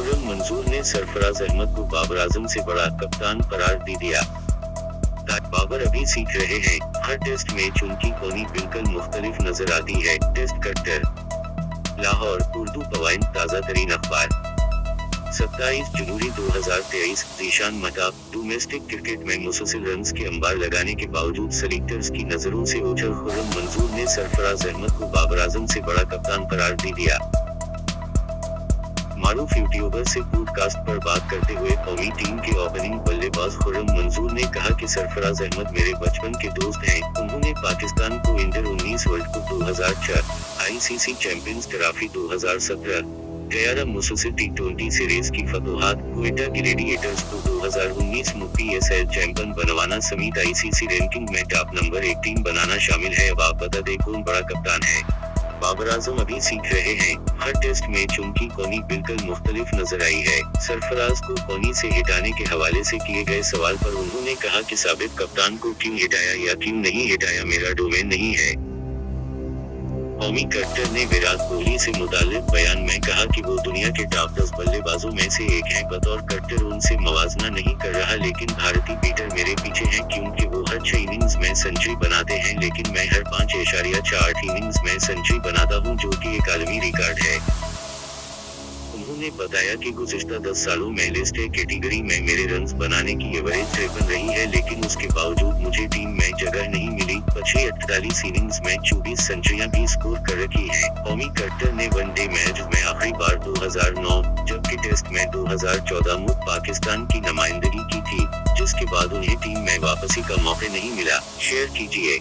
खुर्रम मंजूर ने सरफराज अहमद को बाबर आजम से बड़ा कप्तान करार दे दिया। बाबर अभी सीख रहे हैं, हर टेस्ट मैच उनकी कौनी बिल्कुल मुख्तलिफ नजर आती है। टेस्ट कट्टर। लाहौर, उर्दू पवाइंट ताज़ा तरीन अखबार 27 जनवरी 2023। ज़ीशान महताब। डोमेस्टिक क्रिकेट में मुसलसल रन्स के अंबार लगाने के बावजूद सेलेक्टर्स की नजरों से ओझल खुर्रम मंजूर ने सरफराज अहमद को बाबर आजम से बड़ा कप्तान करार दे दिया। मारूफ यूट्यूबर से पॉडकास्ट पर बात करते हुए कौमी टीम के ओपनिंग बल्लेबाज खुर्रम मंजूर ने कहा कि सरफराज अहमद मेरे बचपन के दोस्त हैं। उन्होंने पाकिस्तान को inter 19 world cup 2006, ICC champions trophy 2017, गयारा मुसलसल टी20 सीरीज की फतोहात, क्वेटा ग्लैडिएटर्स को 2019 में PSL चैंपियन बनवाना समेत आईसीसी रैंकिंग में टॉप नंबर 1 टीम बनाना शामिल है। अब आप बता दें कौन बड़ा कप्तान है। बाबर आजम अभी सीख रहे हैं, हर टेस्ट मैच उनकी कौनी बिल्कुल मुख्तलिफ नजर आई है। सरफराज को कौनी से हटाने के हवाले से किए गए सवाल पर उन्होंने कहा कि साबिक कप्तान को क्यों हटाया या क्यों नहीं हटाया मेरा डोमेन नहीं है। कौमी कट्टर ने विराट कोहली से मुताल्लिक बयान में कहा कि वो दुनिया के टॉप 10 बल्लेबाजों में से एक हैं। बतौर कट्टर उनसे मवाजना नहीं कर रहा, लेकिन भारतीय बैटर मेरे पीछे हैं क्योंकि वो हर 6 इनिंग्स में सेंचुरी बनाते हैं, लेकिन मैं हर 5.4 इनिंग्स में सेंचुरी बनाता हूं, जो कि एक आलमी रिकॉर्ड है। उन्होंने बताया कि गुज़िश्ता 10 सालों में लिस्ट ए कैटेगरी में मेरे रन्स बनाने की एवरेज 53 रही है, लेकिन उसके बावजूद मुझे टीम में जगह नहीं मिली। पिछले 48 इनिंग्स में 24 सेंचुरियां भी स्कोर कर रखी हैं। कौमी कट्टर ने वनडे मैच में आखिरी बार 2009, जबकि टेस्ट में 2014 में पाकिस्तान की नुमाइंदगी की थी, जिसके बाद उन्हें टीम में वापसी का मौका नहीं मिला। शेयर कीजिए।